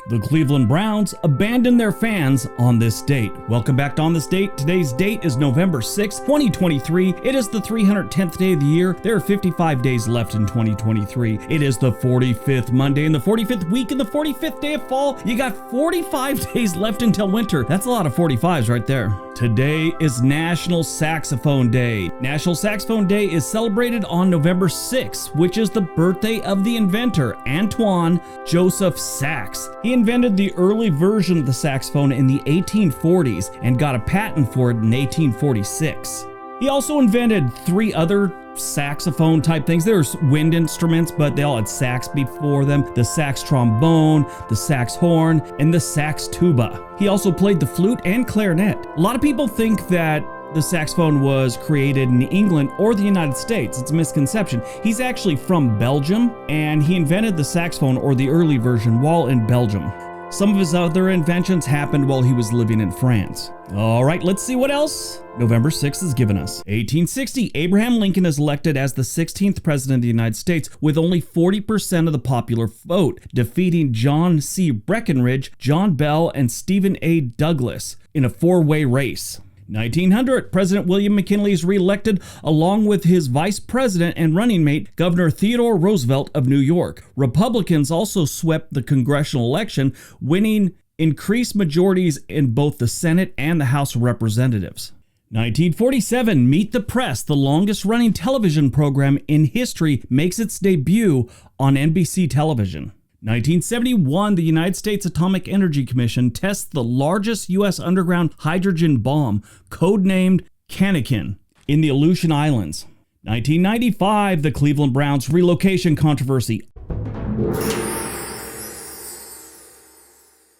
The Cleveland Browns abandoned their fans on this date. Welcome back to On This Date. Today's date is November 6, 2023. It is the 310th day of the year. There are 55 days left in 2023. It is the 45th Monday in the 45th week in the 45th day of fall. You got 45 days left until winter. That's a lot of 45s right there. Today is National Saxophone Day. National Saxophone Day is celebrated on November 6, which is the birthday of the inventor, Antoine Joseph Sax. He invented the early version of the saxophone in the 1840s and got a patent for it in 1846. He also invented 3 other saxophone type things. There's wind instruments, but they all had sax before them. The sax trombone, the sax horn, and the sax tuba. He also played the flute and clarinet. A lot of people think that the saxophone was created in England or the United States. It's a misconception. He's actually from Belgium, and he invented the saxophone, or the early version, while in Belgium. Some of his other inventions happened while he was living in France. All right, let's see what else November 6th has given us. 1860, Abraham Lincoln is elected as the 16th president of the United States with only 40% of the popular vote, defeating John C. Breckinridge, John Bell, and Stephen A. Douglas in a 4-way race. 1900, President William McKinley is reelected along with his vice president and running mate, Governor Theodore Roosevelt of New York. Republicans also swept the congressional election, winning increased majorities in both the Senate and the House of Representatives. 1947, Meet the Press, the longest-running television program in history, makes its debut on NBC television. 1971, the United States Atomic Energy Commission tests the largest U.S. underground hydrogen bomb, codenamed Canakin, in the Aleutian Islands. 1995, the Cleveland Browns relocation controversy.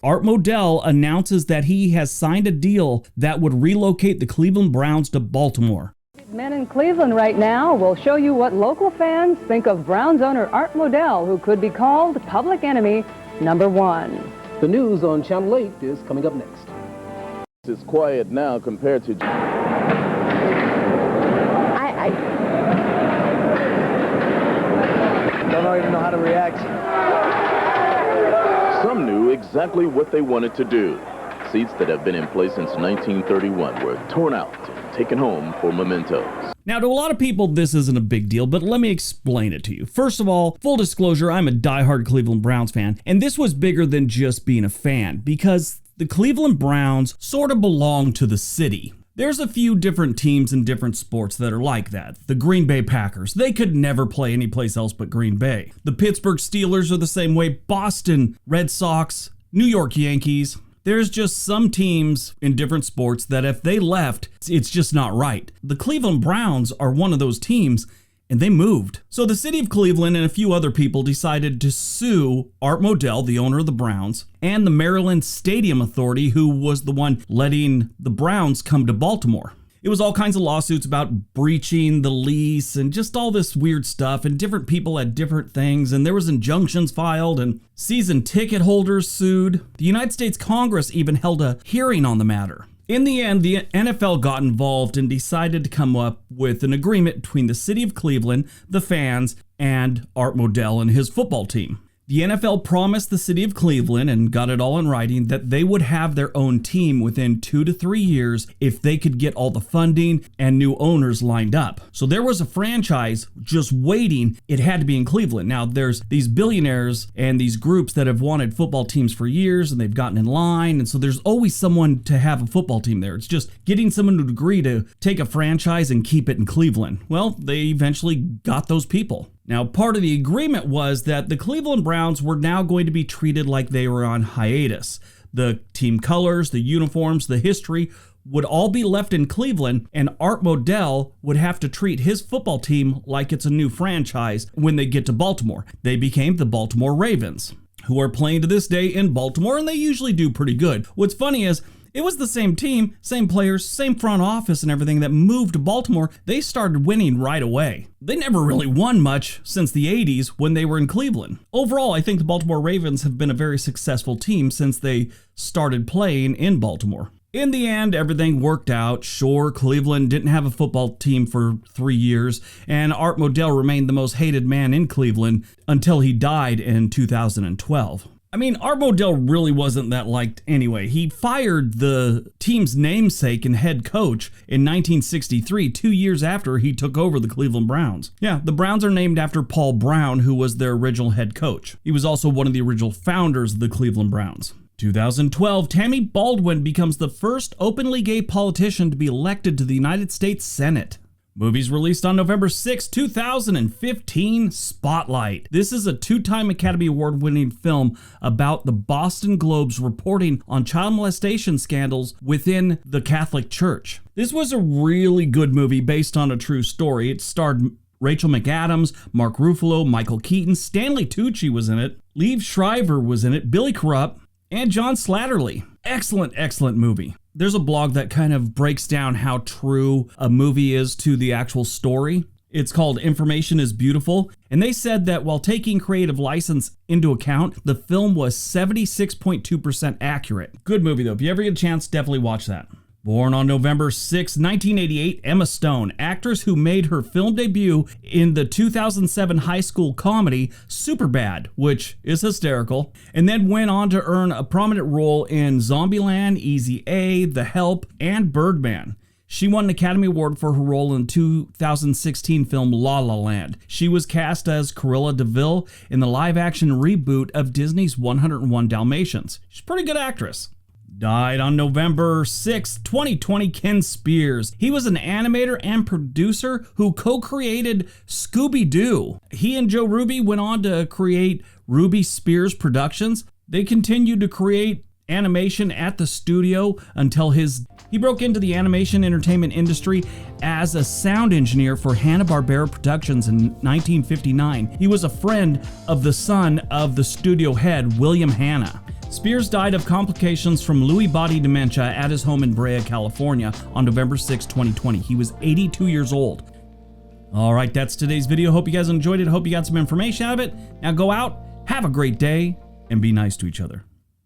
Art Modell announces that he has signed a deal that would relocate the Cleveland Browns to Baltimore. Men in Cleveland right now will show you what local fans think of Browns owner Art Modell, who could be called public enemy #1. The news on Channel 8 is coming up next. It's quiet now compared to... I don't even know how to react. Some knew exactly what they wanted to do. Seats that have been in place since 1931 were torn out and taken home for mementos. Now, to a lot of people, this isn't a big deal, but let me explain it to you. First of all, full disclosure, I'm a diehard Cleveland Browns fan, and this was bigger than just being a fan, because the Cleveland Browns sort of belong to the city. There's a few different teams in different sports that are like that. The Green Bay Packers, they could never play anyplace else but Green Bay. The Pittsburgh Steelers are the same way. Boston Red Sox, New York Yankees. There's just some teams in different sports that if they left, it's just not right. The Cleveland Browns are one of those teams, and they moved. So the city of Cleveland and a few other people decided to sue Art Modell, the owner of the Browns, and the Maryland Stadium Authority, who was the one letting the Browns come to Baltimore. It was all kinds of lawsuits about breaching the lease and just all this weird stuff, and different people had different things, and there was injunctions filed, and season ticket holders sued. The United States Congress even held a hearing on the matter. In the end, the NFL got involved and decided to come up with an agreement between the city of Cleveland, the fans, and Art Modell and his football team. The NFL promised the city of Cleveland, and got it all in writing, that they would have their own team within 2 to 3 years if they could get all the funding and new owners lined up. So there was a franchise just waiting. It had to be in Cleveland. Now, there's these billionaires and these groups that have wanted football teams for years, and they've gotten in line, and so there's always someone to have a football team there. It's just getting someone to agree to take a franchise and keep it in Cleveland. Well, they eventually got those people. Now, part of the agreement was that the Cleveland Browns were now going to be treated like they were on hiatus. The team colors, the uniforms, the history would all be left in Cleveland, and Art Modell would have to treat his football team like it's a new franchise when they get to Baltimore. They became the Baltimore Ravens, who are playing to this day in Baltimore, and they usually do pretty good. What's funny is, it was the same team, same players, same front office and everything that moved to Baltimore. They started winning right away. They never really won much since the 80s when they were in Cleveland. Overall, I think the Baltimore Ravens have been a very successful team since they started playing in Baltimore. In the end, everything worked out. Sure, Cleveland didn't have a football team for 3 years, and Art Modell remained the most hated man in Cleveland until he died in 2012. I mean, Art Modell really wasn't that liked anyway. He fired the team's namesake and head coach in 1963, 2 years after he took over the Cleveland Browns. Yeah, the Browns are named after Paul Brown, who was their original head coach. He was also one of the original founders of the Cleveland Browns. 2012, Tammy Baldwin becomes the first openly gay politician to be elected to the United States Senate. Movies released on November 6, 2015, Spotlight. This is a 2-time Academy Award-winning film about the Boston Globe's reporting on child molestation scandals within the Catholic Church. This was a really good movie based on a true story. It starred Rachel McAdams, Mark Ruffalo, Michael Keaton, Stanley Tucci was in it, Liev Schreiber was in it, Billy Crudup, and John Slattery. Excellent, excellent movie. There's a blog that kind of breaks down how true a movie is to the actual story. It's called Information is Beautiful, and they said that while taking creative license into account, the film was 76.2% accurate. Good movie though. If you ever get a chance, definitely watch that. Born on November 6, 1988, Emma Stone, actress who made her film debut in the 2007 high school comedy Superbad, which is hysterical, and then went on to earn a prominent role in Zombieland, Easy A, The Help, and Birdman. She won an Academy Award for her role in the 2016 film La La Land. She was cast as Cruella de Vil in the live-action reboot of Disney's 101 Dalmatians. She's a pretty good actress. Died on November 6, 2020, Ken Spears. He was an animator and producer who co-created Scooby-Doo. He and Joe Ruby went on to create Ruby Spears Productions. They continued to create animation at the studio until he broke into the animation entertainment industry as a sound engineer for Hanna-Barbera Productions in 1959. He was a friend of the son of the studio head, William Hanna. Spears died of complications from Lewy body dementia at his home in Brea, California on November 6, 2020. He was 82 years old. All right, that's today's video. Hope you guys enjoyed it. Hope you got some information out of it. Now go out, have a great day, and be nice to each other.